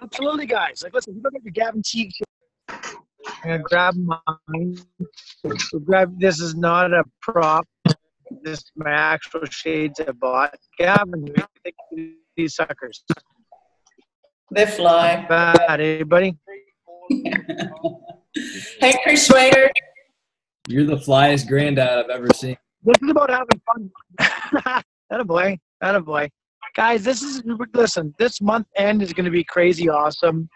Absolutely, guys. Like, listen, you look at your Gavin Teague. I'm gonna grab mine. This is not a prop. This is my actual shades I bought. Gavin, what do you think of these suckers? They fly. Bad, eh, buddy? Hey, Chris Schwader. You're the flyest granddad I've ever seen. This is about having fun. Attaboy. Guys, listen, this month end is going to be crazy awesome.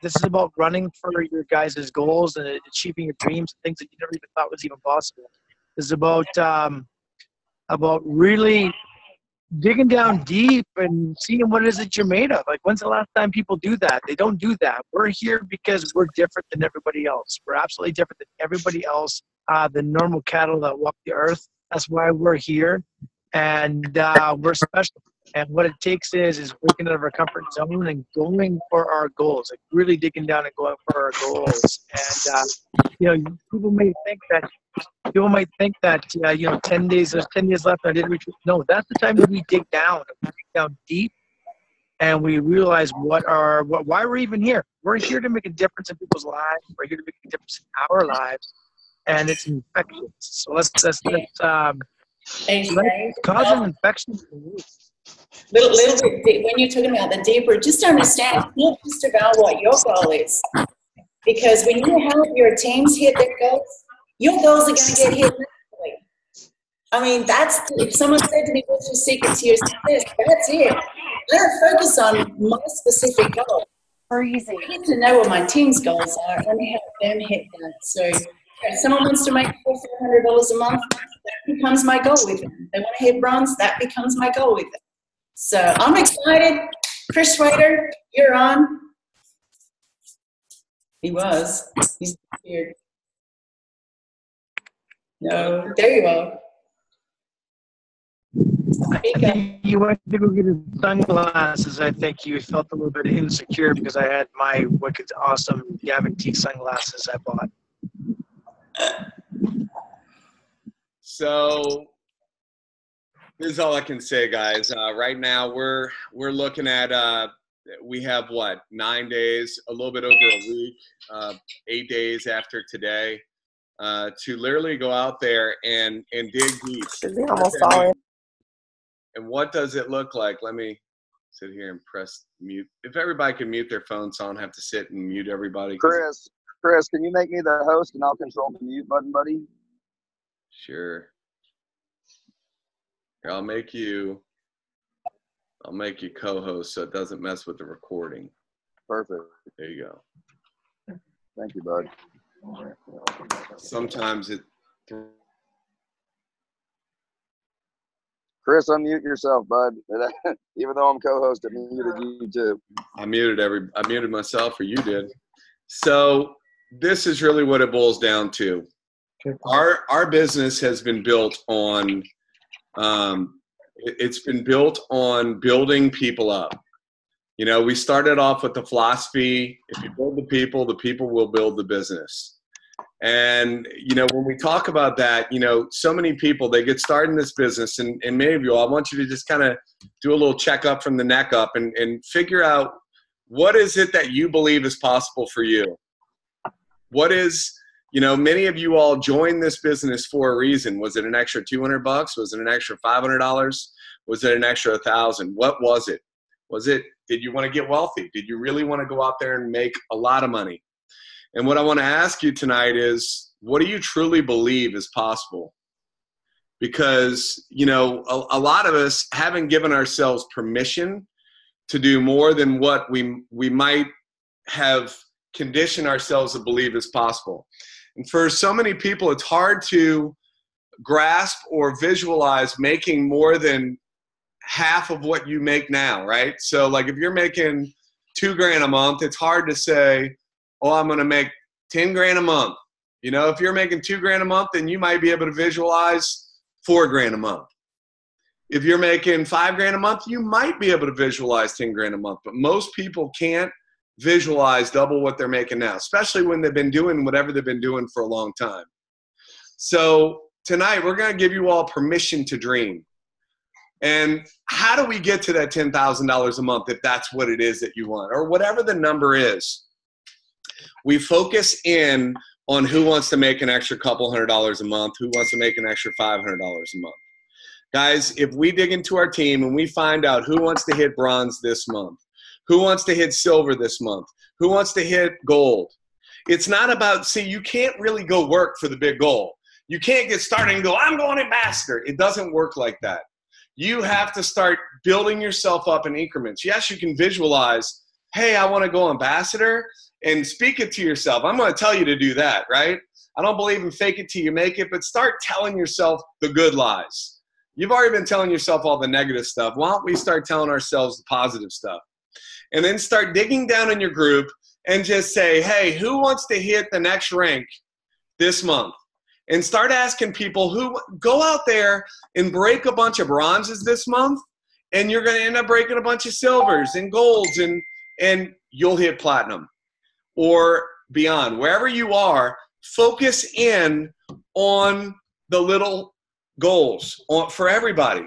This is about running for your guys' goals and achieving your dreams, things that you never even thought was even possible. This is about really digging down deep and seeing what it is that you're made of. Like, when's the last time people do that? They don't do that. We're here because we're different than everybody else. We're absolutely different than everybody else, the normal cattle that walk the earth. That's why we're here. And we're special. And what it takes is breaking out of our comfort zone and going for our goals, like really digging down and going for our goals. And, people might think that, 10 days, there's 10 days left. I didn't reach. No, that's the time that we dig down deep, and we realize why we're even here. We're here to make a difference in people's lives. We're here to make a difference in our lives, and it's infectious. So let's cause an infection. Little bit deep, when you're talking about the deeper, just understand it's not just about what your goal is. Because when you help your teams hit their goals, your goals are going to get hit naturally. I mean, if someone said to me, what's your secret to your success? That's it. I don't focus on my specific goal. Freezing. I need to know what my team's goals are and help them hit that. So if someone wants to make $400 a month, that becomes my goal with them. They want to hit bronze, that becomes my goal with them. So I'm excited. Chris Schwader, you're on. He's here. No, there you are. I think you went to go get his sunglasses. I think you felt a little bit insecure because I had my wicked awesome Gavin Teague sunglasses I bought. So this is all I can say, guys. Right now we're looking at we have 9 days, a little bit over a week, 8 days after today, to literally go out there and dig deep. Should be almost falling. And what does it look like? Let me sit here and press mute. If everybody can mute their phone so I don't have to sit and mute everybody. Chris, can you make me the host and I'll control the mute button, buddy? Sure. Here, I'll make you co-host so it doesn't mess with the recording. Perfect. There you go. Thank you, bud. Sometimes it. Chris, unmute yourself, bud. Even though I'm co-host, I muted you too. I muted myself, or you did. So this is really what it boils down to. Our business has been built on. It's been built on building people up. We started off with the philosophy: if you build the people will build the business. And, when we talk about that, so many people, they get started in this business, and many of you, I want you to just kind of do a little checkup from the neck up and figure out what is it that you believe is possible for you. What is, many of you all joined this business for a reason. Was it an extra $200? Was it an extra $500? Was it an extra $1,000? What was it? Did you want to get wealthy? Did you really want to go out there and make a lot of money? And what I want to ask you tonight is, what do you truly believe is possible? Because, a lot of us haven't given ourselves permission to do more than what we might have conditioned ourselves to believe is possible. And for so many people, it's hard to grasp or visualize making more than half of what you make now, right? So like if you're making $2,000 a month, it's hard to say, oh, I'm going to make 10 grand a month. If you're making $2,000 a month, then you might be able to visualize $4,000 a month. If you're making $5,000 a month, you might be able to visualize 10 grand a month. But most people can't visualize double what they're making now, especially when they've been doing whatever they've been doing for a long time. So tonight, we're going to give you all permission to dream. And how do we get to that $10,000 a month if that's what it is that you want, or whatever the number is? We focus in on who wants to make an extra couple $100 a month, who wants to make an extra $500 a month. Guys, if we dig into our team and we find out who wants to hit bronze this month, who wants to hit silver this month, who wants to hit gold, it's not about, see, you can't really go work for the big goal. You can't get started and go, I'm going ambassador. It doesn't work like that. You have to start building yourself up in increments. Yes, you can visualize, hey, I want to go ambassador, and speak it to yourself. I'm going to tell you to do that, right? I don't believe in fake it till you make it, but start telling yourself the good lies. You've already been telling yourself all the negative stuff. Why don't we start telling ourselves the positive stuff? And then start digging down in your group and just say, hey, who wants to hit the next rank this month? And start asking people who go out there and break a bunch of bronzes this month, and you're going to end up breaking a bunch of silvers and golds, and you'll hit platinum or beyond. Wherever you are, focus in on the little goals for everybody.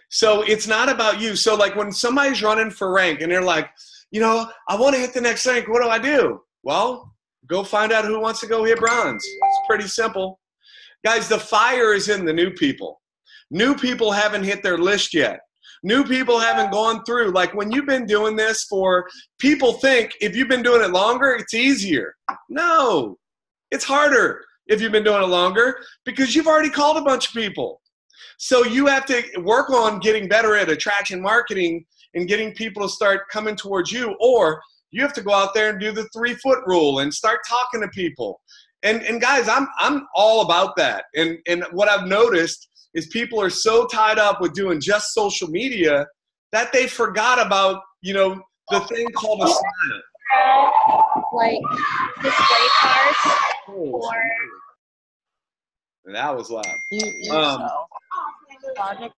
So it's not about you. So like when somebody's running for rank and they're like, you know, I want to hit the next rank, what do I do? Well, go find out who wants to go hit bronze. It's pretty simple. Guys, the fire is in the new people. New people haven't hit their list yet. New people haven't gone through. Like when you've been doing this for, people think if you've been doing it longer, it's easier. No, it's harder if you've been doing it longer because you've already called a bunch of people. So you have to work on getting better at attraction marketing and getting people to start coming towards you, or you have to go out there and do the 3-foot rule and start talking to people. And guys, I'm all about that. And what I've noticed is people are so tied up with doing just social media that they forgot about, you know, the thing called a smile. Like display cards or That was loud. Logic.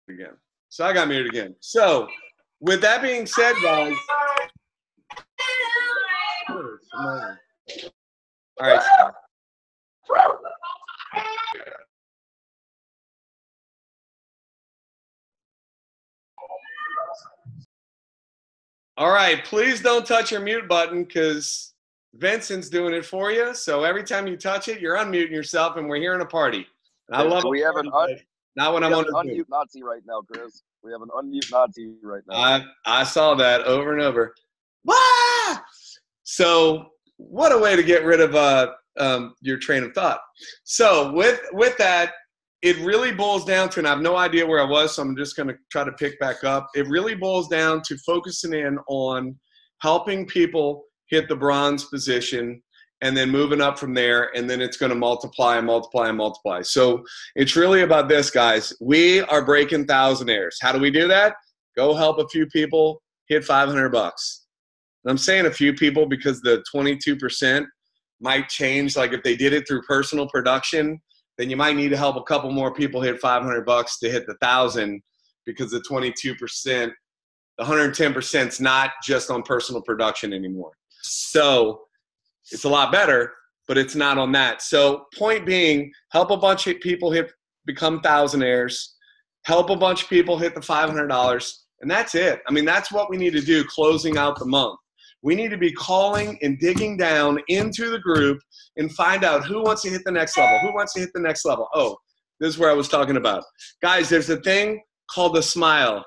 Again. So I got muted again. So with that being said, guys. All right. All right, please don't touch your mute button because Vincent's doing it for you. So every time you touch it, you're unmuting yourself, and we're here in a party. And I love it. We have an not when I'm on unmute Nazi right now, Chris. We have an unmute Nazi right now. I saw that over and over. Wah! So what a way to get rid of your train of thought. So with that, it really boils down to, and I have no idea where I was, so I'm just going to try to pick back up. It really boils down to focusing in on helping people hit the bronze position and then moving up from there, and then it's going to multiply and multiply and multiply. So it's really about this, guys. We are breaking thousandaires. How do we do that? Go help a few people hit $500. And I'm saying a few people because the 22% might change. Like if they did it through personal production, then you might need to help a couple more people hit $500 to hit the 1,000, because the 22%, the 110% is not just on personal production anymore. So it's a lot better, but it's not on that. So point being, help a bunch of people become thousandaires, help a bunch of people hit the $500, and that's it. I mean, that's what we need to do closing out the month. We need to be calling and digging down into the group and find out who wants to hit the next level, who wants to hit the next level. Oh, this is where I was talking about. Guys, there's a thing called the smile.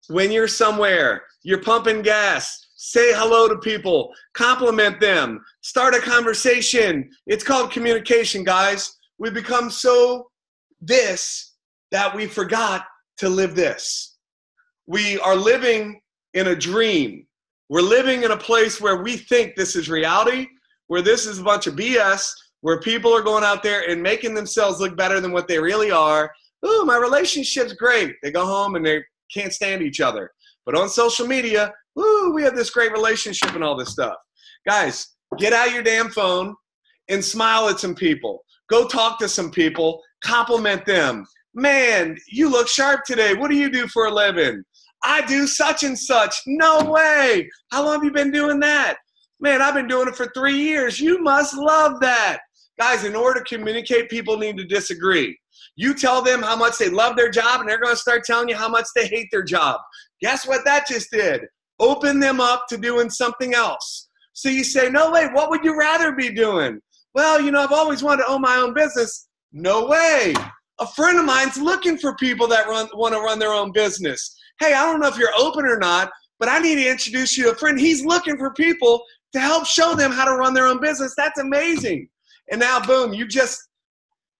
When you're somewhere, you're pumping gas, say hello to people, compliment them, start a conversation. It's called communication, guys. We've become so this that we forgot to live this. We are living in a dream. We're living in a place where we think this is reality, where this is a bunch of BS, where people are going out there and making themselves look better than what they really are. Ooh, my relationship's great. They go home and they can't stand each other. But on social media, ooh, we have this great relationship and all this stuff. Guys, get out your damn phone and smile at some people. Go talk to some people, compliment them. Man, you look sharp today. What do you do for a living? I do such and such. No way. How long have you been doing that? Man, I've been doing it for 3 years. You must love that. Guys, in order to communicate, people need to disagree. You tell them how much they love their job, and they're going to start telling you how much they hate their job. Guess what that just did? Open them up to doing something else. So you say, no way, what would you rather be doing? Well, you know, I've always wanted to own my own business. No way. A friend of mine's looking for people that want to run their own business. Hey, I don't know if you're open or not, but I need to introduce you to a friend. He's looking for people to help show them how to run their own business. That's amazing. And now, boom,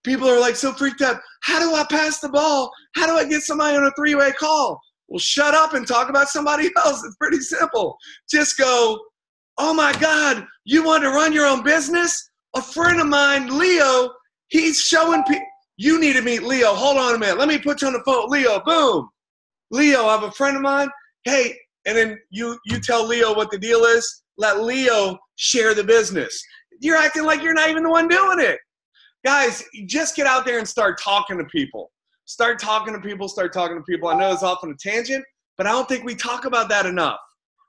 people are like so freaked out. How do I pass the ball? How do I get somebody on a three-way call? Well, shut up and talk about somebody else. It's pretty simple. Just go, oh my God, you want to run your own business? A friend of mine, Leo, he's showing people. You need to meet Leo. Hold on a minute. Let me put you on the phone. Leo, boom. Leo, I have a friend of mine. Hey, and then you tell Leo what the deal is. Let Leo share the business. You're acting like you're not even the one doing it. Guys, just get out there and start talking to people. Start talking to people. I know it's often a tangent, but I don't think we talk about that enough.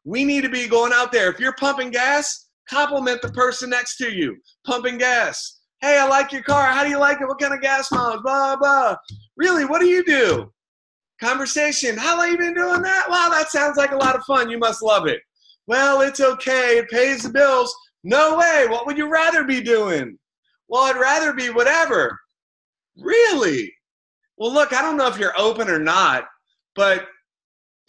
We need to be going out there. If you're pumping gas, compliment the person next to you. Pumping gas. Hey, I like your car. How do you like it? What kind of gas mileage? Blah, blah. Really, what do you do? Conversation. How long have you been doing that? Wow, that sounds like a lot of fun. You must love it. Well, it's okay. It pays the bills. No way. What would you rather be doing? Well, I'd rather be whatever. Really? Well, look, I don't know if you're open or not, but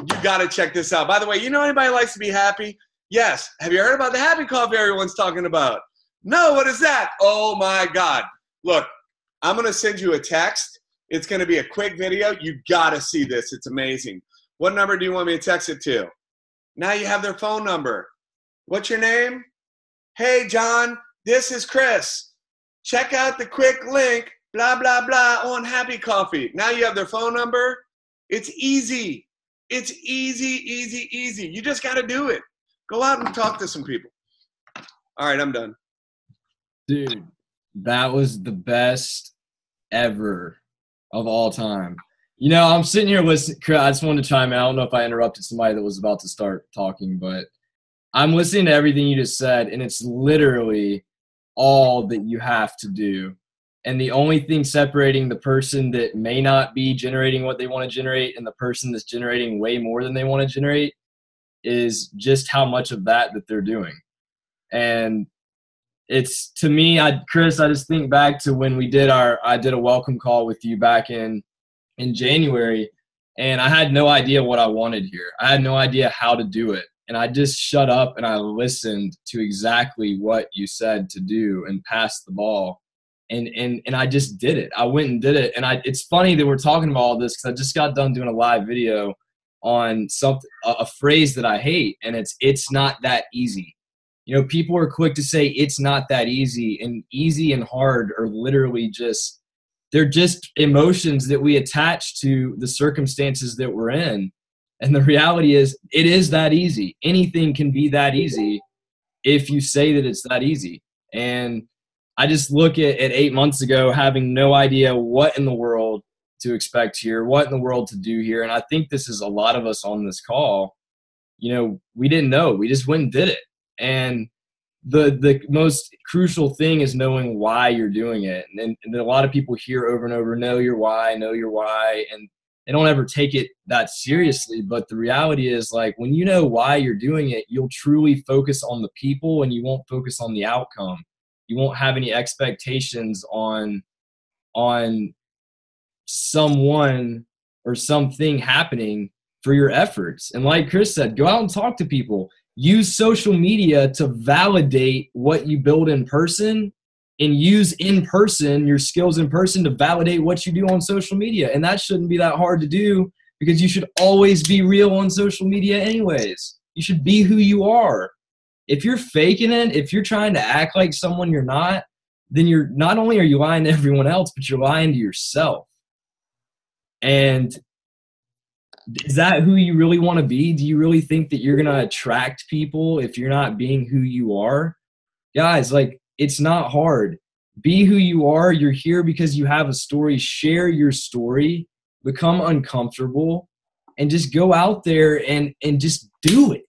you got to check this out. By the way, you know anybody likes to be happy? Yes. Have you heard about the happy coffee everyone's talking about? No, what is that? Oh my God. Look, I'm going to send you a text. It's going to be a quick video. You got to see this. It's amazing. What number do you want me to text it to? Now you have their phone number. What's your name? Hey, John, this is Chris. Check out the quick link, blah, blah, blah, on Happy Coffee. Now you have their phone number. It's easy. It's easy, easy, easy. You just got to do it. Go out and talk to some people. All right, I'm done. Dude, that was the best ever of all time. You know, I'm sitting here listening. I just wanted to chime in. I don't know if I interrupted somebody that was about to start talking, but I'm listening to everything you just said, and it's literally all that you have to do. And the only thing separating the person that may not be generating what they want to generate and the person that's generating way more than they want to generate is just how much of that they're doing. And it's, to me, Chris, I just think back to when I did a welcome call with you back in January, and I had no idea what I wanted here. I had no idea how to do it. And I just shut up and I listened to exactly what you said to do and pass the ball. And I just did it. I went and did it. And it's funny that we're talking about all this because I just got done doing a live video on a phrase that I hate, and it's not that easy. You know, people are quick to say it's not that easy, and easy and hard are literally they're just emotions that we attach to the circumstances that we're in. And the reality is it is that easy. Anything can be that easy if you say that it's that easy. And I just look at 8 months ago, having no idea what in the world to expect here, what in the world to do here. And I think this is a lot of us on this call. You know, we didn't know. We just went and did it. And the most crucial thing is knowing why you're doing it. And a lot of people hear over and over, know your why, and they don't ever take it that seriously. But the reality is, like, when you know why you're doing it, you'll truly focus on the people and you won't focus on the outcome. You won't have any expectations on someone or something happening for your efforts. And like Chris said, go out and talk to people. Use social media to validate what you build in person, and use in person, your skills in person, to validate what you do on social media. And that shouldn't be that hard to do, because you should always be real on social media anyways. You should be who you are. If you're faking it, if you're trying to act like someone you're not, then you're not only are you lying to everyone else, but you're lying to yourself. And is that who you really want to be? Do you really think that you're going to attract people if you're not being who you are? Guys, like, it's not hard. Be who you are. You're here because you have a story. Share your story. Become uncomfortable and just go out there and just do it.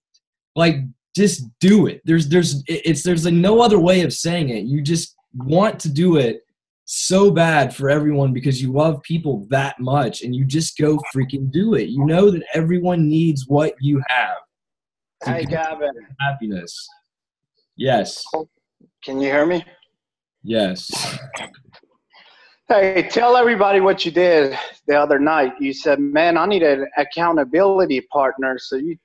Like, just do it. There's like no other way of saying it. You just want to do it so bad for everyone because you love people that much and you just go freaking do it. You know that everyone needs what you have. Hey, Gavin. Happiness. Yes. Can you hear me? Yes. Hey, tell everybody what you did the other night. You said, man, I need an accountability partner. So you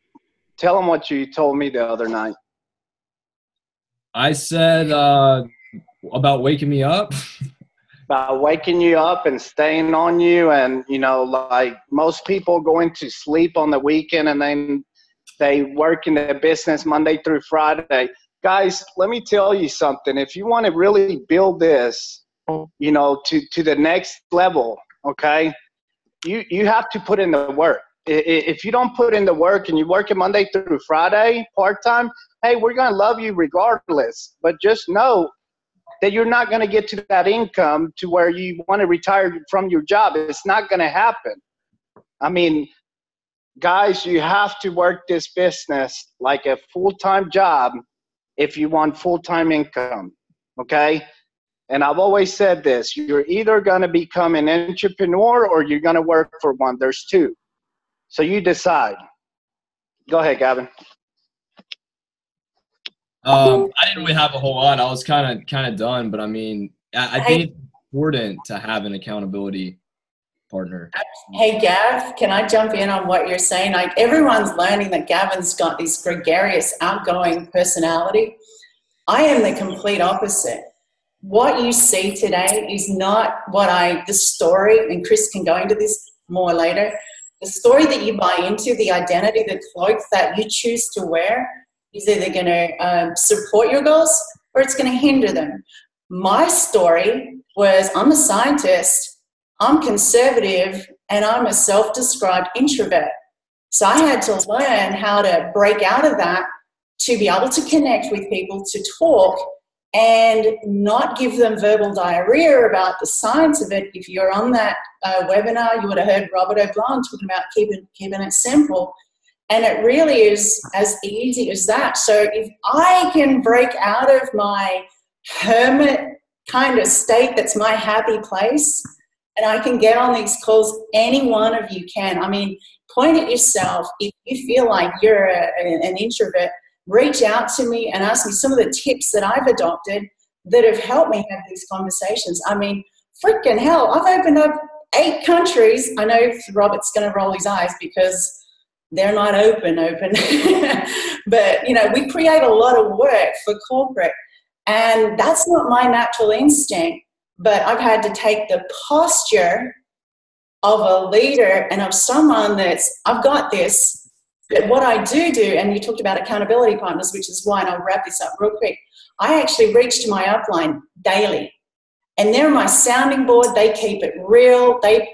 tell them what you told me the other night. I said about waking me up. About waking you up and staying on you. And, you know, like most people going to sleep on the weekend and then they work in the business Monday through Friday. Guys, let me tell you something. If you want to really build this, you know, to the next level, okay, you have to put in the work. If you don't put in the work and you work it Monday through Friday part-time, hey, we're going to love you regardless. But just know that you're not going to get to that income to where you want to retire from your job. It's not going to happen. I mean, guys, you have to work this business like a full-time job if you want full-time income, okay? And I've always said this, you're either going to become an entrepreneur or you're going to work for one. There's two. So you decide. Go ahead, Gavin. I didn't really have a whole lot. I was kind of done, but I mean, I think it's important to have an accountability partner. Hey, Gav, can I jump in on what you're saying? Like, everyone's learning that Gavin's got this gregarious, outgoing personality. I am the complete opposite. What you see today is not the story, and Chris can go into this more later, the story that you buy into, the identity, the cloak that you choose to wear is either going to support your goals or it's going to hinder them. My story was, I'm a scientist, I'm conservative, and I'm a self-described introvert. So I had to learn how to break out of that to be able to connect with people, to talk, and not give them verbal diarrhea about the science of it. If you're on that webinar, you would have heard Robert O'Blan talking about keeping it simple. And it really is as easy as that. So if I can break out of my hermit kind of state that's my happy place, and I can get on these calls, any one of you can. I mean, point at yourself. If you feel like you're an introvert, reach out to me and ask me some of the tips that I've adopted that have helped me have these conversations. I mean, freaking hell, I've opened up 8 countries. I know Robert's going to roll his eyes because they're not open. But, you know, we create a lot of work for corporate, and that's not my natural instinct. But I've had to take the posture of a leader and of someone that's, I've got this. But what I do, and you talked about accountability partners, which is why, and I'll wrap this up real quick, I actually reach to my upline daily. And they're my sounding board. They keep it real. They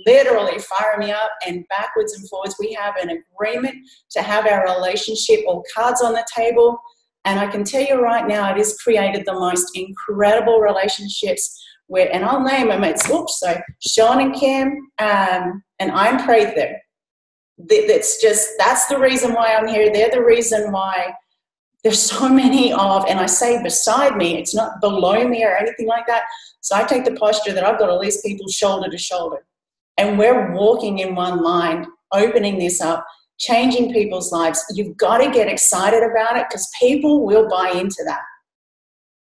literally fire me up, and backwards and forwards. We have an agreement to have our relationship, all cards on the table. And I can tell you right now, it has created the most incredible relationships where, and I'll name them, it's, Sean and Kim, and I'm Prather. That's the reason why I'm here. They're the reason why there's so many of, and I say beside me, it's not below me or anything like that. So I take the posture that I've got all these people shoulder to shoulder, and we're walking in one line, opening this up, changing people's lives. You've got to get excited about it because people will buy into that.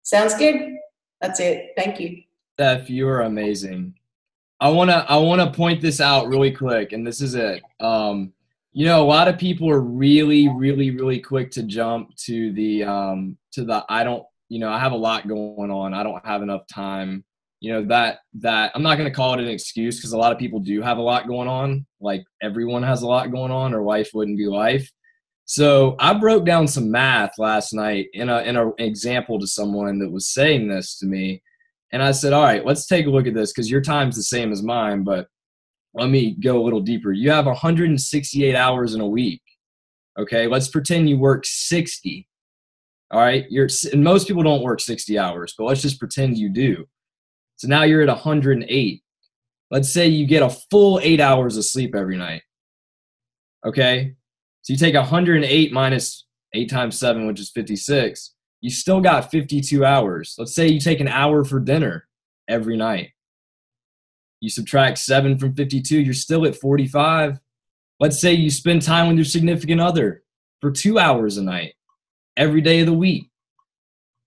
Sounds good? That's it. Thank you. Steph, you are amazing. I wanna point this out really quick, and this is it. You know, a lot of people are really, really, really quick to jump to the I don't, you know, I have a lot going on. I don't have enough time. You know, that I'm not going to call it an excuse because a lot of people do have a lot going on. Like, everyone has a lot going on, or life wouldn't be life. So I broke down some math last night in an example to someone that was saying this to me. And I said, all right, let's take a look at this because your time's the same as mine, but let me go a little deeper. You have 168 hours in a week. Okay, let's pretend you work 60. All right, and most people don't work 60 hours, but let's just pretend you do. So now you're at 108. Let's say you get a full 8 hours of sleep every night. Okay, so you take 108 minus 8 times 7, which is 56. You still got 52 hours. Let's say you take an hour for dinner every night. You subtract 7 from 52, you're still at 45. Let's say you spend time with your significant other for 2 hours a night, every day of the week.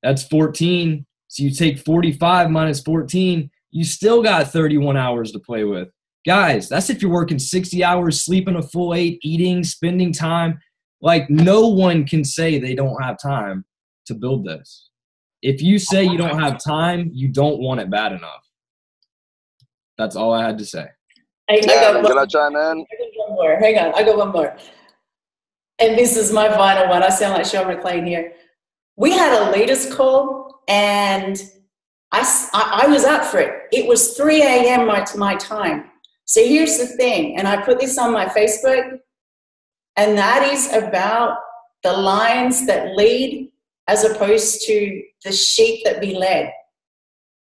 That's 14. So you take 45 minus 14, you still got 31 hours to play with. Guys, that's if you're working 60 hours, sleeping a full 8, eating, spending time. Like, no one can say they don't have time to build this. If you say you don't have time, you don't want it bad enough. That's all I had to say. Hey, Yeah, can I chime in? I got one more. Hang on, I got one more. And this is my final one. I sound like Sean McLean here. We had a leaders call, and I was up for it. It was 3 a.m. my time. So here's the thing, and I put this on my Facebook, and that is about the lions that lead as opposed to the sheep that be led.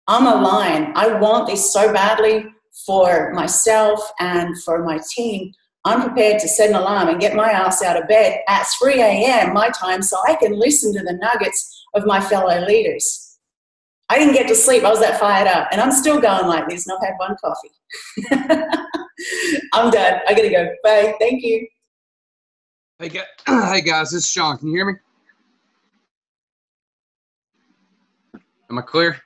I'm a lion. I want this so badly for myself and for my team. I'm prepared to set an alarm and get my ass out of bed at 3 a.m. my time so I can listen to the nuggets of my fellow leaders. I didn't get to sleep. I was that fired up. And I'm still going like this, and I've had one coffee. I'm done. I got to go. Bye. Thank you. Hey guys, this is Sean. Can you hear me? Am I clear?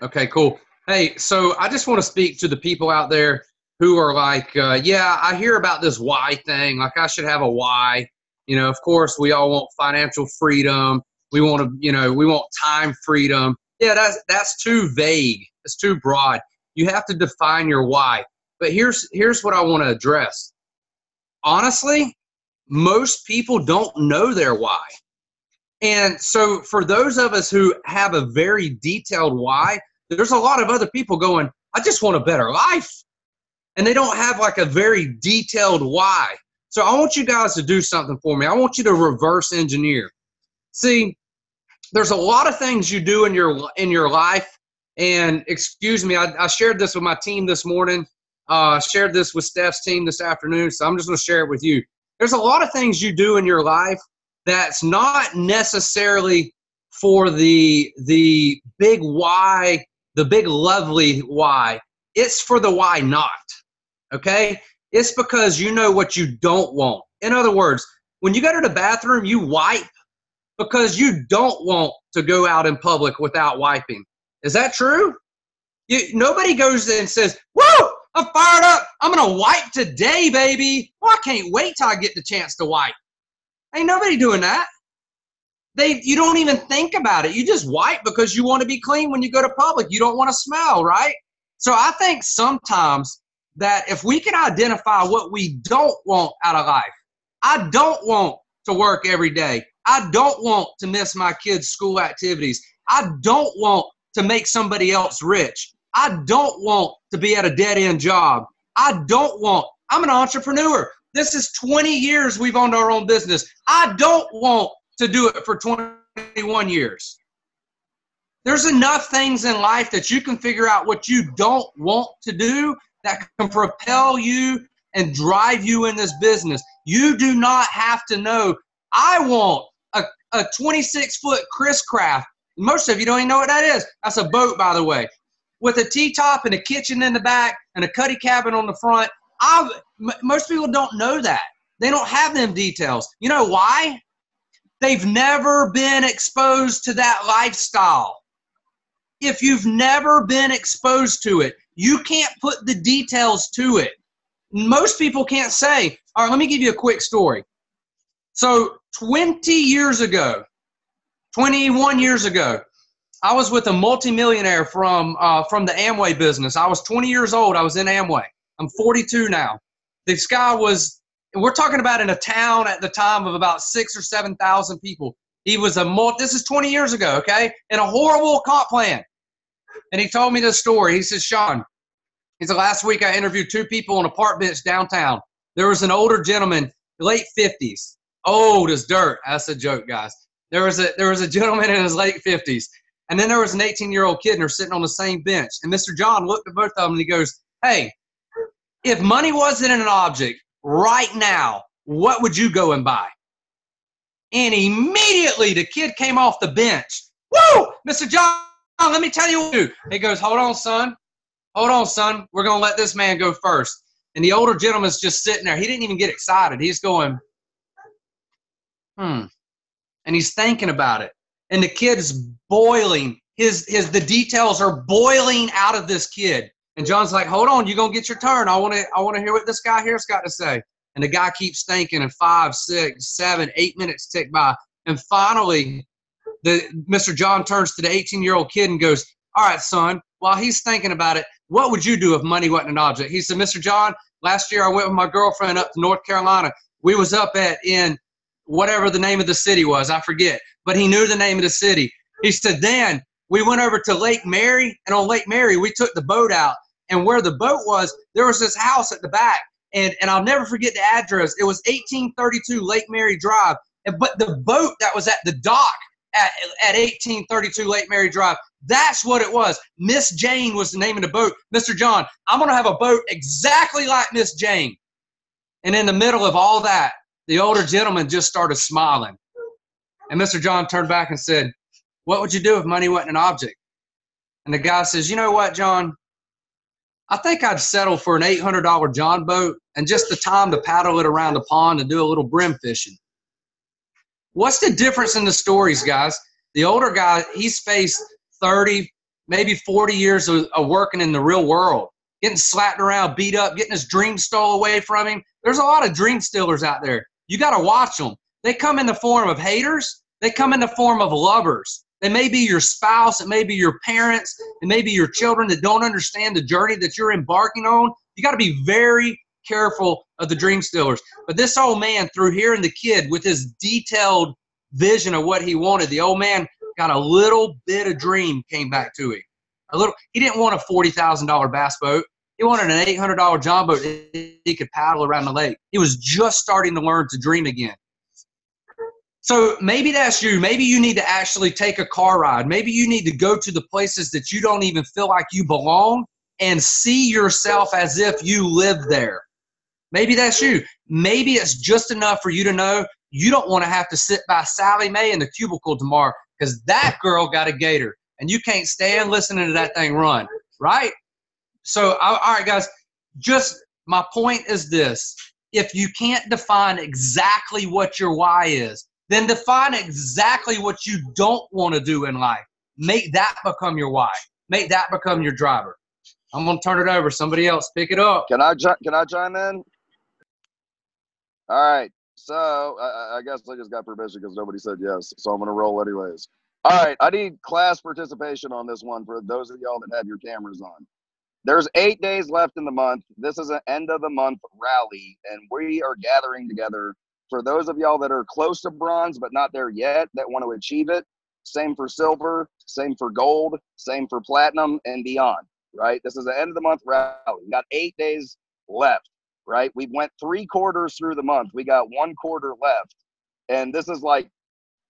Okay, cool. Hey, so I just want to speak to the people out there who are like, yeah, I hear about this why thing. Like, I should have a why. You know, of course, we all want financial freedom. We want to, you know, we want time freedom. Yeah, that's too vague. It's too broad. You have to define your why. But here's what I want to address. Honestly, most people don't know their why. And so for those of us who have a very detailed why, there's a lot of other people going, I just want a better life. And they don't have like a very detailed why. So I want you guys to do something for me. I want you to reverse engineer. See, there's a lot of things you do in your life. And excuse me, I shared this with my team this morning. Shared this with Steph's team this afternoon. So I'm just going to share it with you. There's a lot of things you do in your life that's not necessarily for the big why, the big lovely why. It's for the why not, okay? It's because you know what you don't want. In other words, when you go to the bathroom, you wipe because you don't want to go out in public without wiping. Is that true? Nobody goes in and says, whoa, I'm fired up. I'm going to wipe today, baby. Well, I can't wait till I get the chance to wipe. Ain't nobody doing that. You don't even think about it. You just wipe because you want to be clean when you go to public. You don't want to smell, right? So I think sometimes that if we can identify what we don't want out of life, I don't want to work every day. I don't want to miss my kids' school activities. I don't want to make somebody else rich. I don't want to be at a dead-end job. I'm an entrepreneur. This is 20 years we've owned our own business. I don't want to do it for 21 years. There's enough things in life that you can figure out what you don't want to do that can propel you and drive you in this business. You do not have to know, I want a 26-foot Chris Craft. Most of you don't even know what that is. That's a boat, by the way, with a T-top and a kitchen in the back and a cuddy cabin on the front. Most people don't know that. They don't have them details. You know why? They've never been exposed to that lifestyle. If you've never been exposed to it, you can't put the details to it. Most people can't say, all right, let me give you a quick story. So 21 years ago, I was with a multimillionaire from the Amway business. I was 20 years old. I was in Amway. I'm 42 now. This guy was, and we're talking about in a town at the time of about 6,000 or 7,000 people. He was this is 20 years ago, okay, in a horrible comp plan. And he told me this story. He says, Sean, he said, last week I interviewed 2 people on a park bench downtown. There was an older gentleman, late 50s, old as dirt. That's a joke, guys. There was a gentleman in his late 50s. And then there was an 18-year-old kid, and they're sitting on the same bench. And Mr. John looked at both of them, and he goes, hey, if money wasn't an object right now, what would you go and buy? And immediately the kid came off the bench. Woo! Mr. John let me tell you what to do. He goes, hold on, son. Hold on, son. We're going to let this man go first. And the older gentleman's just sitting there. He didn't even get excited. He's going, And he's thinking about it. And the kid's boiling. The details are boiling out of this kid. And John's like, hold on, you're going to get your turn. I want to hear what this guy here's got to say. And the guy keeps thinking, and 5, 6, 7, 8 minutes tick by. And finally, Mr. John turns to the 18-year-old kid and goes, all right, son, while he's thinking about it, what would you do if money wasn't an object? He said, Mr. John, last year I went with my girlfriend up to North Carolina. We was up in whatever the name of the city was. I forget. But he knew the name of the city. He said, then we went over to Lake Mary, and on Lake Mary, we took the boat out. And where the boat was, there was this house at the back. And I'll never forget the address. It was 1832 Lake Mary Drive. But the boat that was at the dock at 1832 Lake Mary Drive, that's what it was. Miss Jane was the name of the boat. Mr. John, I'm going to have a boat exactly like Miss Jane. And in the middle of all that, the older gentleman just started smiling. And Mr. John turned back and said, what would you do if money wasn't an object? And the guy says, you know what, John? I think I'd settle for an $800 John boat and just the time to paddle it around the pond and do a little brim fishing. What's the difference in the stories, guys? The older guy, he's faced 30, maybe 40 years of working in the real world, getting slapped around, beat up, getting his dreams stole away from him. There's a lot of dream stealers out there. You got to watch them. They come in the form of haters. They come in the form of lovers. They may be your spouse. It may be your parents. It may be your children that don't understand the journey that you're embarking on. You got to be very careful of the dream stealers. But this old man, through hearing the kid with his detailed vision of what he wanted, the old man got a little bit of dream came back to him. He didn't want a $40,000 bass boat. He wanted an $800 John boat that he could paddle around the lake. He was just starting to learn to dream again. So maybe that's you. Maybe you need to actually take a car ride. Maybe you need to go to the places that you don't even feel like you belong and see yourself as if you live there. Maybe that's you. Maybe it's just enough for you to know you don't want to have to sit by Sally Mae in the cubicle tomorrow because that girl got a gator and you can't stand listening to that thing run, right? So, all right, guys, just my point is this. If you can't define exactly what your why is, then define exactly what you don't want to do in life. Make that become your why. Make that become your driver. I'm going to turn it over. Somebody else pick it up. Can I chime in? All right. So I guess I just got permission because nobody said yes. So I'm going to roll anyways. All right. I need class participation on this one for those of y'all that have your cameras on. There's 8 days left in the month. This is an end of the month rally, and we are gathering together. For those of y'all that are close to bronze but not there yet, that want to achieve it, same for silver, same for gold, same for platinum and beyond, right? This is the end of the month rally. We got 8 days left, right? We went 3 quarters through the month. We got 1 quarter left. And this is like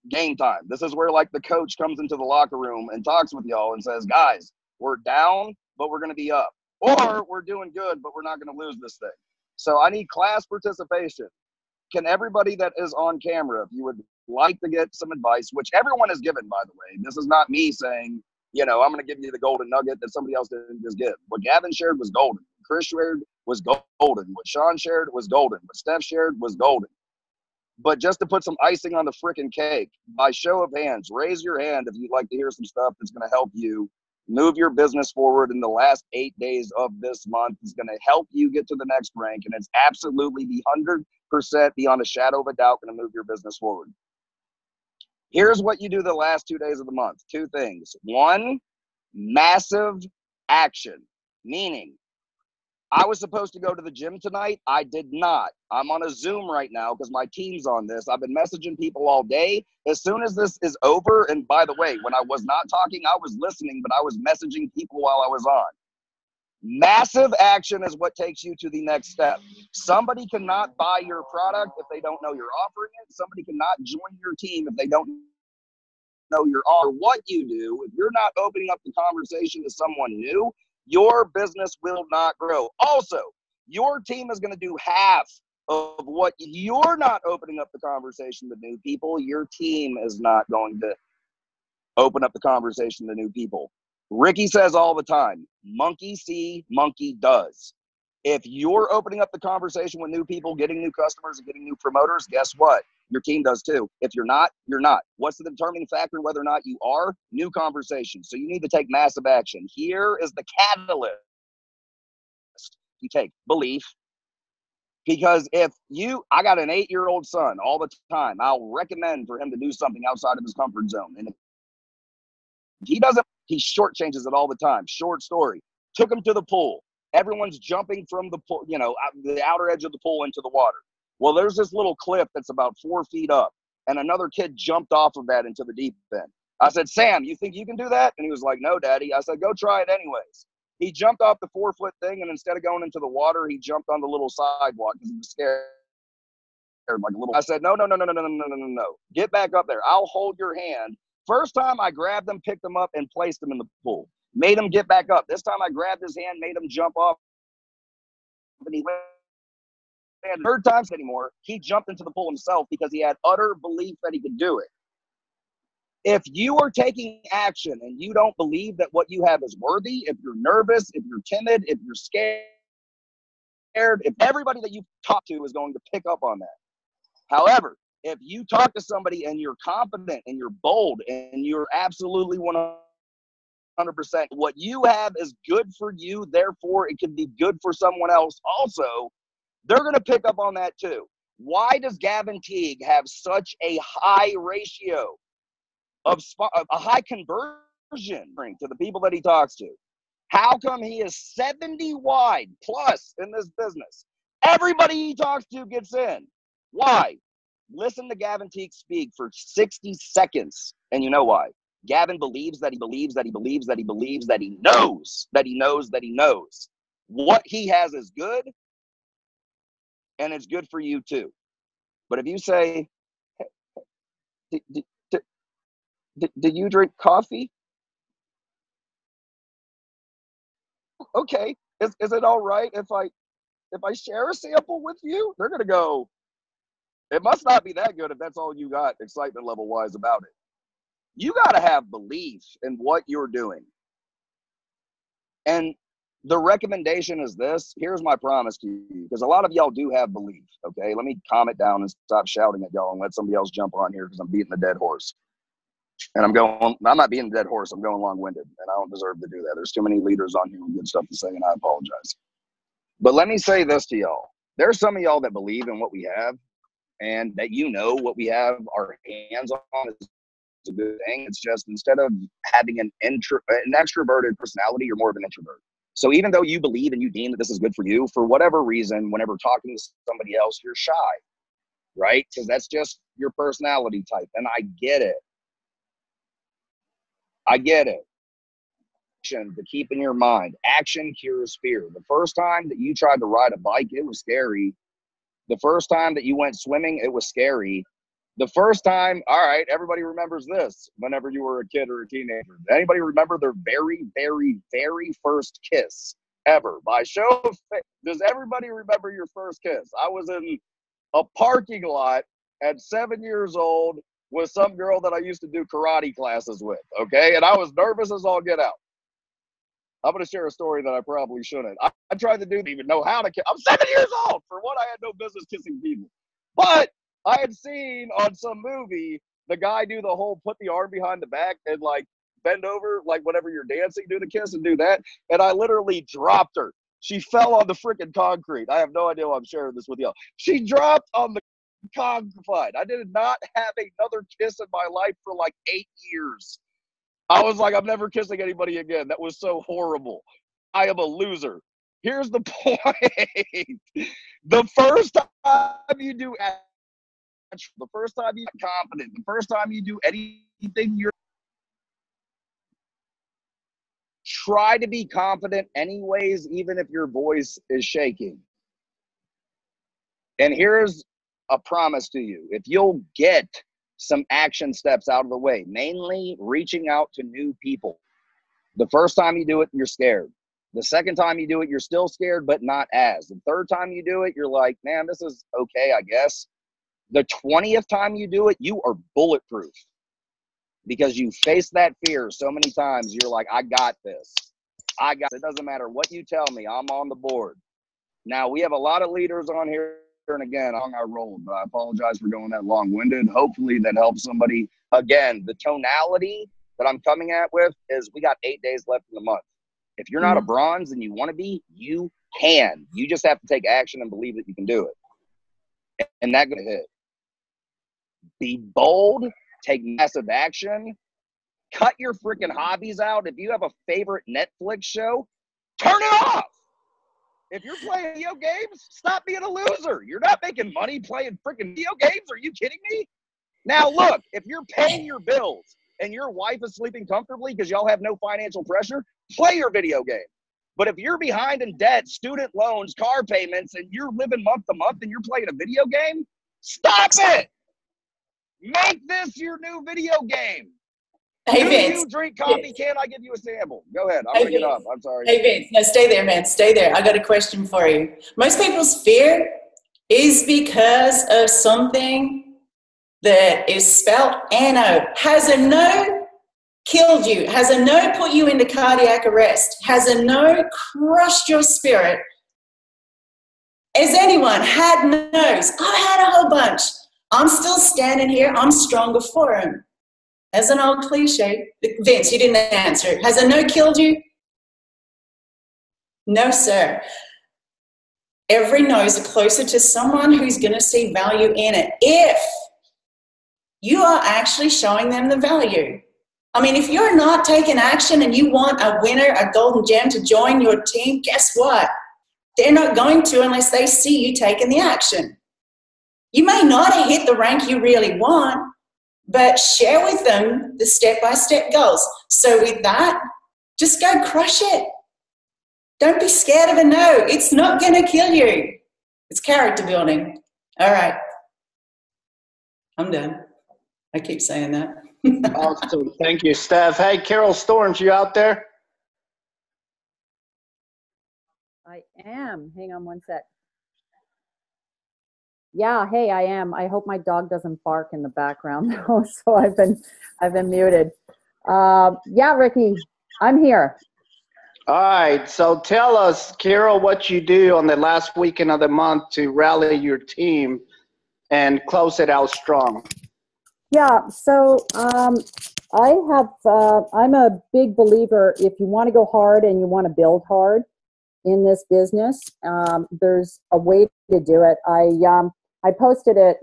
game time. This is where like the coach comes into the locker room and talks with y'all and says, guys, we're down, but we're going to be up. Or we're doing good, but we're not going to lose this thing. So I need class participation. Can everybody that is on camera, if you would like to get some advice, which everyone has given, by the way, this is not me saying, you know, I'm going to give you the golden nugget that somebody else didn't just give. What Gavin shared was golden. What Chris shared was golden. What Sean shared was golden. What Steph shared was golden. But just to put some icing on the frickin' cake, by show of hands, raise your hand if you'd like to hear some stuff that's going to help you move your business forward in the last 8 days of this month. Is going to help you get to the next rank, and it's absolutely the 100% beyond a shadow of a doubt going to move your business forward. Here's what you do the last 2 days of the month. 2 things. 1, massive action, meaning I was supposed to go to the gym tonight. I did not. I'm on a Zoom right now because my team's on this. I've been messaging people all day. As soon as this is over, and by the way, when I was not talking, I was listening, but I was messaging people while I was on. Massive action is what takes you to the next step. Somebody cannot buy your product if they don't know you're offering it. Somebody cannot join your team if they don't know you're on what you do. If you're not opening up the conversation to someone new, your business will not grow. Also, your team is going to do half of what you're not opening up the conversation with new people. Your team is not going to Open up the conversation to new people. Ricky says all the time, monkey see, monkey does. If you're opening up the conversation with new people, getting new customers and getting new promoters, guess what? Your team does too. If you're not, you're not. What's the determining factor whether or not you are? New conversation. So you need to take massive action. Here is the catalyst. You take belief. Because if I got an 8-year-old son all the time, I'll recommend for him to do something outside of his comfort zone. And if he doesn't, he shortchanges it all the time. Short story. Took him to the pool. Everyone's jumping from the pool, the outer edge of the pool into the water. Well, there's this little cliff that's about 4 feet up, and another kid jumped off of that into the deep end. I said, Sam, you think you can do that? And he was like, no, Daddy. I said, go try it anyways. He jumped off the 4-foot thing, and instead of going into the water, he jumped on the little sidewalk because he was scared. Like a little. I said, no. Get back up there. I'll hold your hand. First time I grabbed him, picked him up, and placed him in the pool. Made him get back up. This time I grabbed his hand, made him jump off, and he went. And third time anymore, he jumped into the pool himself because he had utter belief that he could do it. If you are taking action and you don't believe that what you have is worthy, if you're nervous, if you're timid, if you're scared, if everybody that you talk to is going to pick up on that. However, if you talk to somebody and you're confident and you're bold and you're absolutely 100%, what you have is good for you, therefore it can be good for someone else also, they're going to pick up on that too. Why does Gavin Teague have such a high ratio of a high conversion to the people that he talks to? How come he is 70 wide plus in this business? Everybody he talks to gets in. Why? Listen to Gavin Teague speak for 60 seconds, and you know why. Gavin believes that he believes that he believes that he believes that he knows that he knows that he knows. What he has is good, and it's good for you too. But if you say, hey, did you drink coffee? Okay, is it all right if I share a sample with you? They're gonna go, it must not be that good if that's all you got excitement level wise about it. You gotta have belief in what you're doing. And the recommendation is this. Here's my promise to you, because a lot of y'all do have belief. Okay, let me calm it down and stop shouting at y'all and let somebody else jump on here because I'm beating a dead horse. And I'm not being a dead horse. I'm going long-winded, and I don't deserve to do that. There's too many leaders on here with good stuff to say, and I apologize. But let me say this to y'all. There's some of y'all that believe in what we have, and that what we have our hands on is a good thing. It's just instead of having an extroverted personality, you're more of an introvert. So even though you believe and you deem that this is good for you, for whatever reason, whenever talking to somebody else, you're shy, right? Because that's just your personality type, and I get it. To keep in your mind, action cures fear. The first time that you tried to ride a bike, it was scary. The first time that you went swimming, it was scary. The first time, all right, everybody remembers this whenever you were a kid or a teenager. Anybody remember their very, very, very first kiss ever? By show of faith, does everybody remember your first kiss? I was in a parking lot at 7 years old with some girl that I used to do karate classes with, okay? And I was nervous as all get out. I'm going to share a story that I probably shouldn't. I tried to didn't even know how to kiss. I'm 7 years old. For what, I had no business kissing people. But I had seen on some movie the guy do the whole put the arm behind the back and like bend over, like whenever you're dancing, do the kiss and do that. And I literally dropped her. She fell on the freaking concrete. I have no idea why I'm sharing this with y'all. She dropped on the concrete. I did not have another kiss in my life for like 8 years. I was like, I'm never kissing anybody again. That was so horrible. I am a loser. Here's the point. The first time you do the first time you're confident, the first time you do anything, try to be confident anyways, even if your voice is shaking. And here's a promise to you. If you'll get some action steps out of the way, mainly reaching out to new people. The first time you do it, you're scared. The second time you do it, you're still scared, but not as. The third time you do it, you're like, man, this is okay, I guess. The 20th time you do it, you are bulletproof. because you faced that fear so many times. You're like, I got this. It doesn't matter what you tell me. I'm on the board. Now, we have a lot of leaders on here, and again, I rolled, but I apologize for going that long-winded. Hopefully that helps somebody. Again, the tonality that I'm coming at with is we got 8 days left in the month. If you're not a bronze and you want to be, you can. You just have to take action and believe that you can do it. And that's going to hit. Be bold. Take massive action. Cut your freaking hobbies out. If you have a favorite Netflix show, turn it off. If you're playing video games, stop being a loser. You're not making money playing freaking video games. Are you kidding me? Now, look, if you're paying your bills and your wife is sleeping comfortably because y'all have no financial pressure, play your video game. But if you're behind in debt, student loans, car payments, and you're living month to month and you're playing a video game, stop it. Make this your new video game. Hey, Do Vince. you drink coffee? Vince. Can I give you a sample? Go ahead. I'm Hey, going to get up. I'm sorry. Hey, Vince. No, stay there, man. Stay there. I got a question for you. Most people's fear is because of something that is spelled NO. Has a no killed you? Has a no put you into cardiac arrest? Has a no crushed your spirit? Has anyone had no's? I've had a whole bunch. I'm still standing here. I'm stronger for him. As an old cliche. Vince, you didn't answer. Has a no killed you? No, sir. Every no is closer to someone who's going to see value in it. If you are actually showing them the value. I mean, if you're not taking action and you want a winner, a golden gem to join your team, guess what? They're not going to unless they see you taking the action. You may not have hit the rank you really want, but share with them the step-by-step goals. So with that, just go crush it. Don't be scared of a no. It's not going to kill you. It's character building. All right. I'm done. I keep saying that. Awesome. Thank you, Steph. Hey, Carol Storms, you out there? I am. Hang on one sec. Yeah, hey, I am. I hope my dog doesn't bark in the background though, so I've been muted. Yeah, Ricky, I'm here. All right. So tell us, Carol, what you do on the last weekend of the month to rally your team and close it out strong. Yeah, so I'm a big believer, if you want to go hard and you want to build hard in this business, there's a way to do it. I posted it,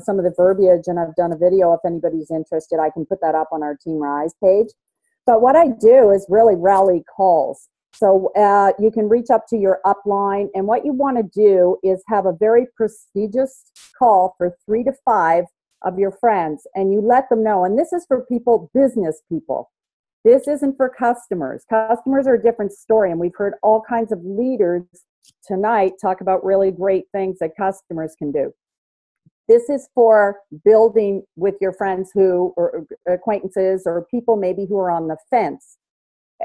some of the verbiage, and I've done a video. If anybody's interested, I can put that up on our Team Rise page. But what I do is really rally calls. So you can reach up to your upline, and what you want to do is have a very prestigious call for 3 to 5 of your friends, and you let them know. And this is for people, business people. This isn't for customers. Customers are a different story, and we've heard all kinds of leaders tonight talk about really great things that customers can do. This is for building with your friends who, or acquaintances, or people maybe who are on the fence.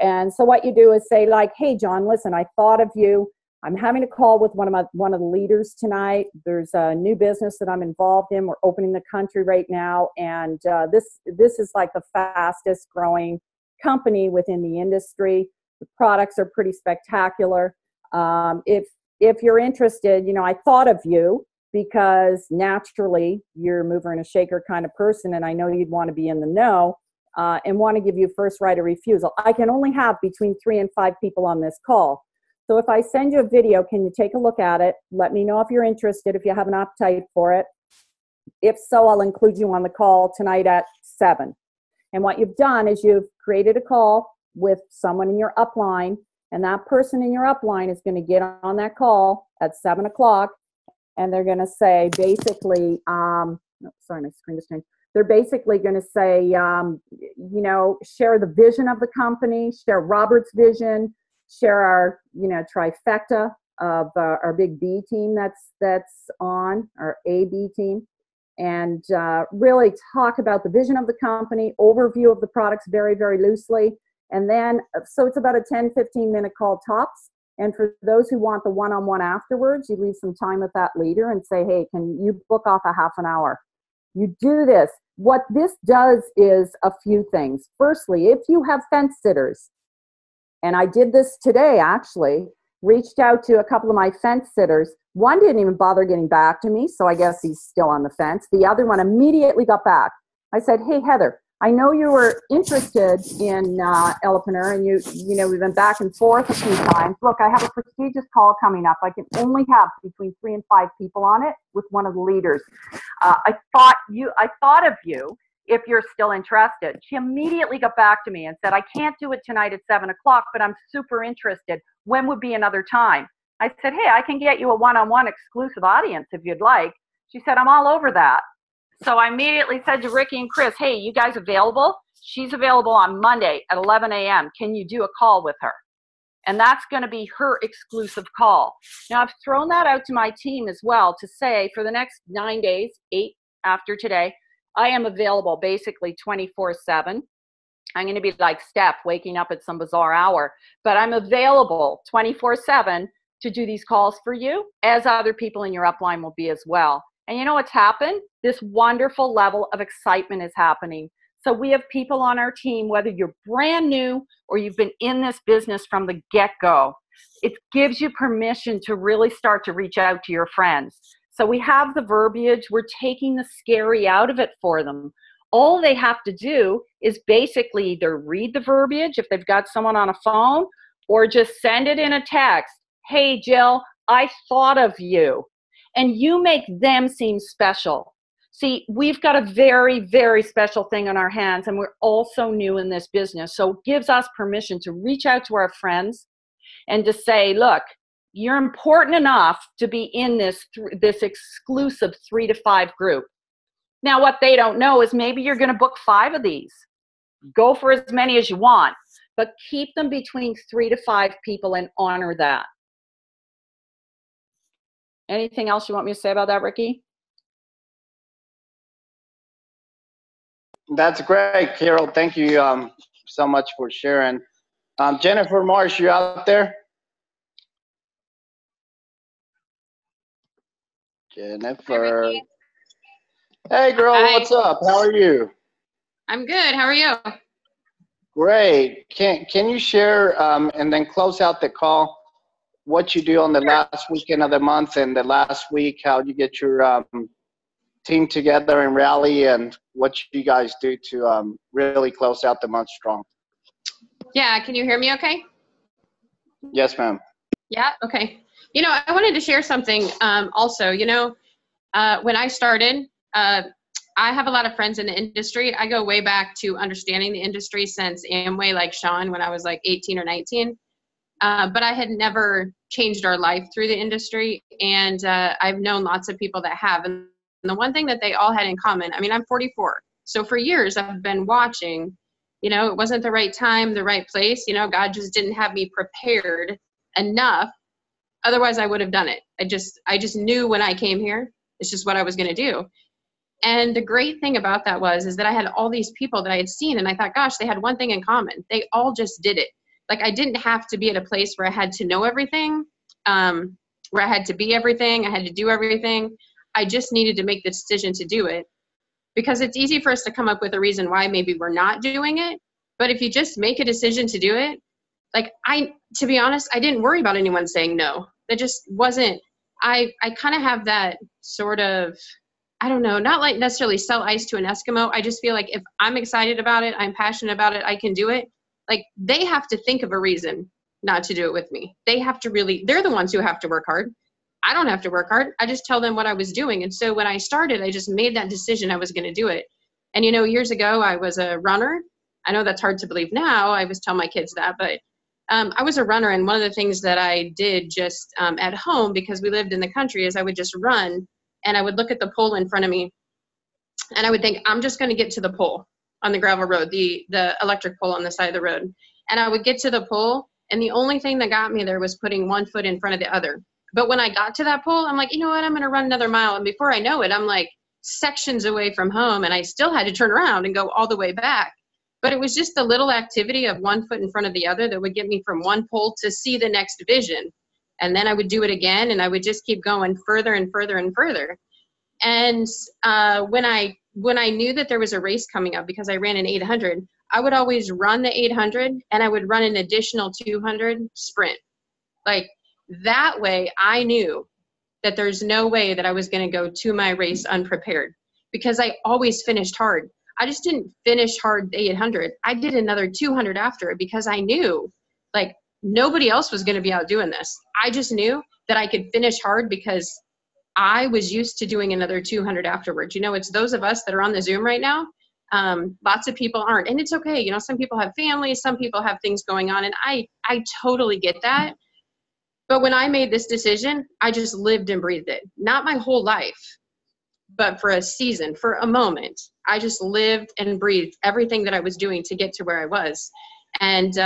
And so what you do is say, like, hey, John, listen, I thought of you. I'm having a call with one of the leaders tonight. There's a new business that I'm involved in. We're opening the country right now, and this is like the fastest growing company within the industry. The products are pretty spectacular. If you're interested, I thought of you because naturally you're a mover and a shaker kind of person, and I know you'd want to be in the know and want to give you first right of refusal. I can only have between 3 and 5 people on this call. So if I send you a video, can you take a look at it? Let me know if you're interested, if you have an appetite for it. If so, I'll include you on the call tonight at 7. And what you've done is you've created a call with someone in your upline, and that person in your upline is going to get on that call at 7 o'clock, and they're going to say basically, sorry, my screen just changed. They're basically going to say, share the vision of the company, share Robert's vision, share our, trifecta of our big B team that's on, our A-B team, and really talk about the vision of the company, overview of the products very, very loosely. And then, so it's about a 10, 15-minute call tops. And for those who want the one-on-one afterwards, you leave some time with that leader and say, hey, can you book off a half an hour? You do this. what this does is a few things. Firstly, if you have fence sitters, and I did this today actually, reached out to a couple of my fence sitters. One didn't even bother getting back to me, so I guess he's still on the fence. The other one immediately got back. I said, hey, Heather, I know you were interested in Eleanor, and you know, we've been back and forth a few times. Look, I have a prestigious call coming up. I can only have between 3 and 5 people on it with one of the leaders. I thought of you if you're still interested. She immediately got back to me and said, I can't do it tonight at 7 o'clock, but I'm super interested. When would be another time? I said, hey, I can get you a one-on-one exclusive audience if you'd like. She said, I'm all over that. So I immediately said to Ricky and Chris, hey, you guys available? She's available on Monday at 11 a.m. Can you do a call with her? And that's going to be her exclusive call. Now, I've thrown that out to my team as well to say for the next 9 days, 8 after today, I am available basically 24/7. I'm going to be like Steph, waking up at some bizarre hour, but I'm available 24/7 to do these calls for you, as other people in your upline will be as well. And you know what's happened? This wonderful level of excitement is happening. So we have people on our team, whether you're brand new or you've been in this business from the get-go, it gives you permission to really start to reach out to your friends. So we have the verbiage, we're taking the scary out of it for them. All they have to do is basically either read the verbiage if they've got someone on a phone, or just send it in a text. Hey, Jill, I thought of you. And you make them seem special. See, we've got a very, very special thing on our hands, and we're all so new in this business. So it gives us permission to reach out to our friends and to say, look, you're important enough to be in this exclusive 3 to 5 group. Now, what they don't know is maybe you're going to book 5 of these. Go for as many as you want, but keep them between 3 to 5 people and honor that. Anything else you want me to say about that, Ricky? That's great, Carol. Thank you so much for sharing. Jennifer Marsh, you out there? Jennifer. Hey, girl, Hi. what's up? How are you? I'm good. How are you? Great. Can you share and then close out the call what you do on the last weekend of the month and the last week, how you get your team together and rally, and what you guys do to really close out the month strong? Yeah, can you hear me okay? Yes, ma'am. Yeah, okay. You know, I wanted to share something also. You know, when I started, I have a lot of friends in the industry. I go way back to understanding the industry since Amway, like Sean, when I was like 18 or 19. But I had never changed our life through the industry. And I've known lots of people that have. And the one thing that they all had in common, I mean, I'm 44. So for years I've been watching, you know, it wasn't the right time, the right place. You know, God just didn't have me prepared enough. Otherwise I would have done it. I just knew when I came here, it's just what I was going to do. And the great thing about that is that I had all these people that I had seen, and I thought, gosh, they had one thing in common. They all just did it. Like, I didn't have to be at a place where I had to know everything, where I had to be everything, I had to do everything. I just needed to make the decision to do it, because it's easy for us to come up with a reason why maybe we're not doing it. But if you just make a decision to do it, like, to be honest, I didn't worry about anyone saying no. That just wasn't, I kind of have that sort of, I don't know, not like necessarily sell ice to an Eskimo. I just feel like if I'm excited about it, I'm passionate about it, I can do it. Like, they have to think of a reason not to do it with me. They have to really, they're the ones who have to work hard. I don't have to work hard. I just tell them what I was doing. And so when I started, I just made that decision I was going to do it. And, you know, years ago, I was a runner. I know that's hard to believe now. I always tell my kids that, but I was a runner. And one of the things that I did just at home, because we lived in the country, is I would just run, and I would look at the pole in front of me, and I would think, I'm just going to get to the pole on the gravel road, the electric pole on the side of the road. And I would get to the pole, and the only thing that got me there was putting one foot in front of the other. But when I got to that pole, I'm like, you know what, I'm going to run another mile. And before I know it, I'm like sections away from home, and I still had to turn around and go all the way back. But it was just the little activity of one foot in front of the other that would get me from one pole to see the next vision. And then I would do it again, and I would just keep going further and further and further. And when I when I knew that there was a race coming up, because I ran an 800, I would always run the 800 and I would run an additional 200 sprint. Like that way I knew that there's no way that I was going to go to my race unprepared, because I always finished hard. I just didn't finish hard the 800. I did another 200 after it, because I knew like nobody else was going to be out doing this. I just knew that I could finish hard because I was used to doing another 200 afterwards. You know, it's those of us that are on the Zoom right now. Lots of people aren't, and it's okay. You know, some people have families, some people have things going on, and I totally get that. But when I made this decision, I just lived and breathed it. Not my whole life, but for a season, for a moment, I just lived and breathed everything that I was doing to get to where I was. And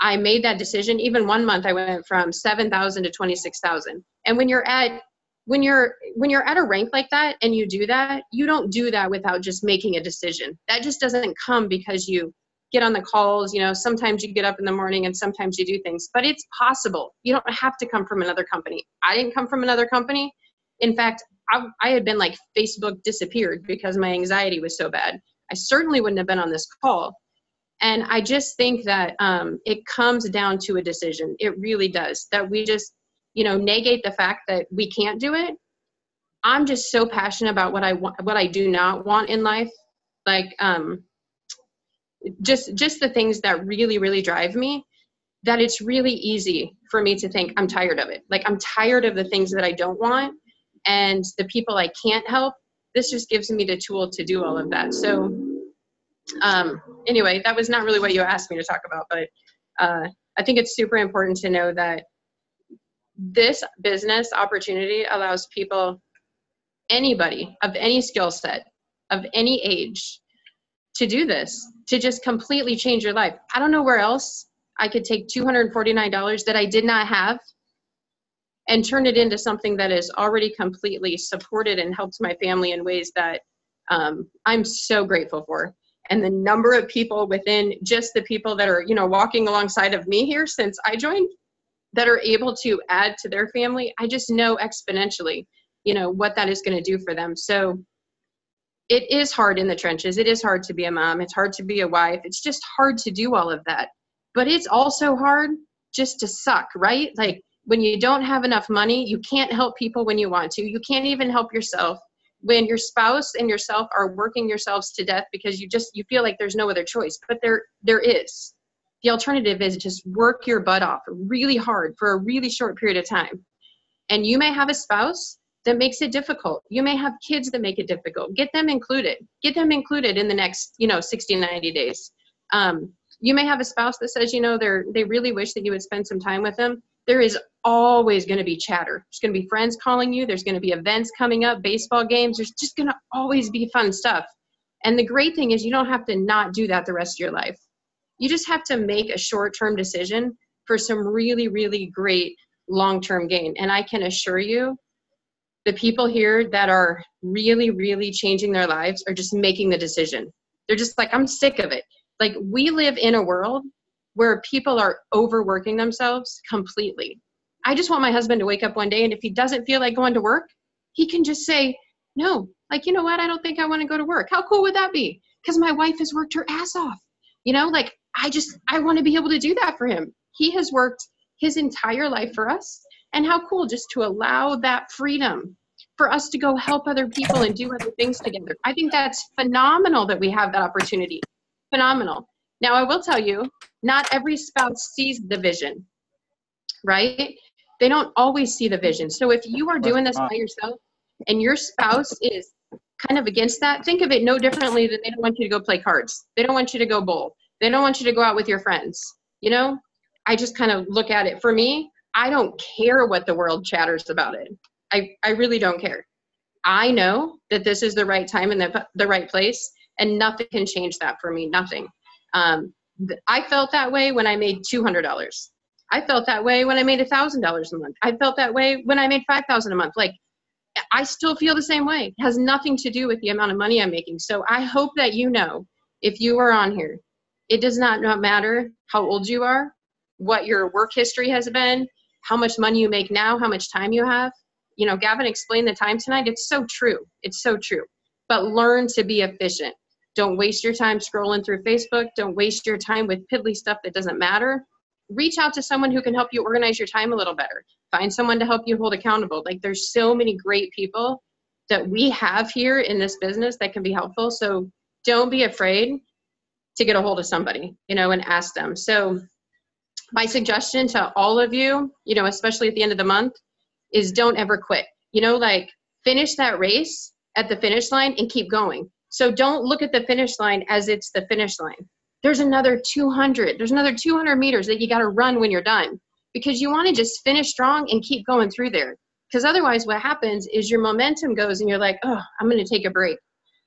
I made that decision. Even 1 month, I went from 7,000 to 26,000. And when you're at a rank like that and you do that, you don't do that without just making a decision. That just doesn't come because you get on the calls. You know, sometimes you get up in the morning and sometimes you do things, but it's possible. You don't have to come from another company. I didn't come from another company. In fact, I had been like Facebook disappeared because my anxiety was so bad. I certainly wouldn't have been on this call. And I just think that it comes down to a decision. It really does. That we just, you know, negate the fact that we can't do it. I'm just so passionate about what I want, what I do not want in life. Like just the things that really, really drive me, that it's really easy for me to think I'm tired of it. Like I'm tired of the things that I don't want and the people I can't help. This just gives me the tool to do all of that. So anyway, that was not really what you asked me to talk about, but I think it's super important to know that this business opportunity allows people, anybody of any skill set, of any age, to do this, to just completely change your life. I don't know where else I could take $249 that I did not have and turn it into something that is already completely supported and helps my family in ways that I'm so grateful for. And the number of people within just the people that are, you know, walking alongside of me here since I joined, that are able to add to their family, I just know exponentially, you know, what that is going to do for them. So it is hard in the trenches. It is hard to be a mom. It's hard to be a wife. It's just hard to do all of that. But it's also hard just to suck, right? Like when you don't have enough money, you can't help people when you want to. You can't even help yourself. When your spouse and yourself are working yourselves to death because you feel like there's no other choice, but there is. The alternative is just work your butt off really hard for a really short period of time. And you may have a spouse that makes it difficult. You may have kids that make it difficult. Get them included. Get them included in the next, 60, 90 days. You may have a spouse that says, they really wish that you would spend some time with them. There is always going to be chatter. There's going to be friends calling you. There's going to be events coming up, baseball games. There's just going to always be fun stuff. And the great thing is you don't have to not do that the rest of your life. You just have to make a short-term decision for some really, really great long-term gain. And I can assure you, the people here that are really, really changing their lives are just making the decision. They're just like, I'm sick of it. Like, we live in a world where people are overworking themselves completely. I just want my husband to wake up one day, and if he doesn't feel like going to work, he can just say, no, like, you know what? I don't think I want to go to work. How cool would that be? Because my wife has worked her ass off. I want to be able to do that for him. He has worked his entire life for us. And how cool just to allow that freedom for us to go help other people and do other things together. I think that's phenomenal that we have that opportunity. Phenomenal. Now, I will tell you, not every spouse sees the vision, right? They don't always see the vision. So if you are doing this by yourself and your spouse is kind of against that, think of it no differently than they don't want you to go play cards. They don't want you to go bowl. They don't want you to go out with your friends. I just kind of look at it. For me, I don't care what the world chatters about it. I really don't care. I know that this is the right time and the right place, and nothing can change that for me, nothing. I felt that way when I made $200. I felt that way when I made $1,000 a month. I felt that way when I made $5,000 a month. Like, I still feel the same way. It has nothing to do with the amount of money I'm making. So I hope that if you are on here, it does not matter how old you are, what your work history has been, how much money you make now, how much time you have. Gavin explained the time tonight. It's so true. It's so true. but learn to be efficient. Don't waste your time scrolling through Facebook. Don't waste your time with piddly stuff that doesn't matter. Reach out to someone who can help you organize your time a little better. Find someone to help you hold accountable. Like, there's so many great people that we have here in this business that can be helpful. So don't be afraid to get a hold of somebody, you know, and ask them. So my suggestion to all of you, you know, especially at the end of the month, is don't ever quit. You know, like, finish that race at the finish line and keep going. So don't look at the finish line as it's the finish line. There's another 200 meters that you got to run when you're done, because you want to just finish strong and keep going through there. Because otherwise what happens is your momentum goes and you're like, oh, I'm going to take a break.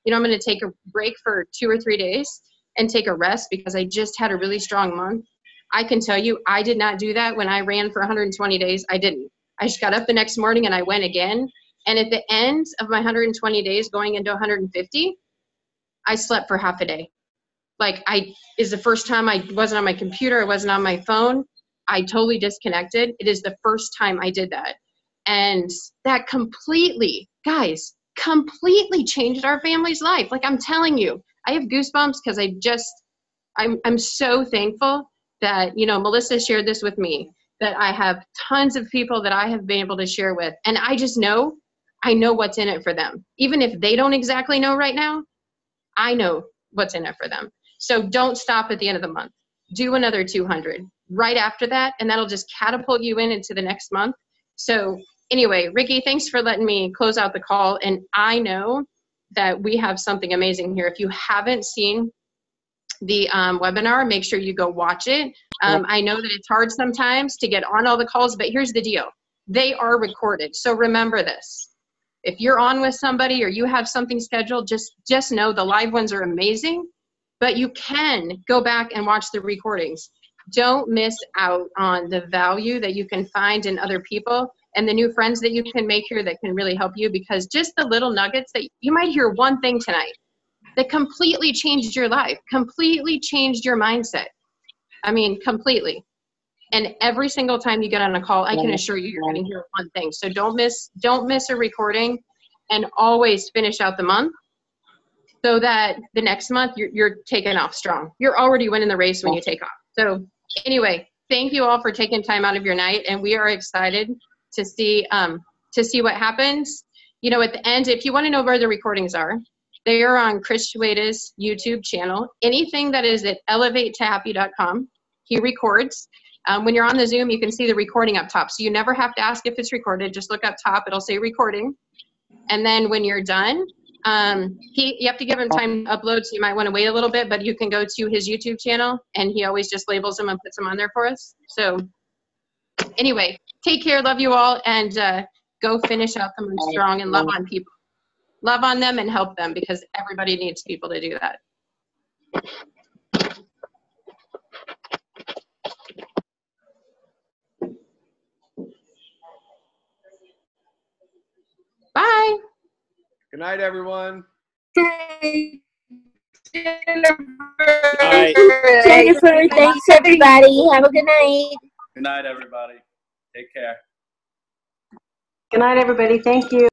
You know, I'm going to take a break for 2 or 3 days and take a rest because I just had a really strong month. I can tell you, I did not do that when I ran for 120 days. I didn't. I just got up the next morning and I went again. And at the end of my 120 days going into 150, I slept for half a day. Like, is the first time I wasn't on my computer, I wasn't on my phone. I totally disconnected. It is the first time I did that. And that completely, guys, completely changed our family's life. Like, I'm telling you, I have goosebumps because I'm so thankful that, you know, Melissa shared this with me, that I have tons of people that I have been able to share with. And I just know, I know what's in it for them. Even if they don't exactly know right now, I know what's in it for them. So don't stop at the end of the month. Do another 200 right after that, and that'll just catapult you into the next month. So anyway, Ricky, thanks for letting me close out the call. And I know that we have something amazing here. If you haven't seen the webinar, make sure you go watch it. I know that it's hard sometimes to get on all the calls, but here's the deal. They are recorded. So remember this. If you're on with somebody or you have something scheduled, just know the live ones are amazing, but you can go back and watch the recordings. Don't miss out on the value that you can find in other people and the new friends that you can make here that can really help you, because just the little nuggets that you might hear one thing tonight that completely changed your life, completely changed your mindset. I mean, completely. And every single time you get on a call, I can assure you, you're going to hear one thing. So don't miss a recording, and always finish out the month so that the next month you're taking off strong. You're already winning the race when you take off. So anyway, thank you all for taking time out of your night, and we are excited to see what happens. You know, at the end, if you want to know where the recordings are, they are on Chris Shueda's YouTube channel. Anything that is at elevatetohappy.com, he records. When you're on the Zoom, you can see the recording up top. So you never have to ask if it's recorded. Just look up top. It'll say recording. And then when you're done, you have to give him time to upload, so you might want to wait a little bit, but you can go to his YouTube channel, and he always just labels them and puts them on there for us. So anyway, take care. Love you all. And go finish out the month strong and love on people. Love on them and help them, because everybody needs people to do that. Bye. Good night, everyone. Jennifer, thanks everybody. Have a good night. Good night, everybody. Take care. Good night, everybody. Thank you.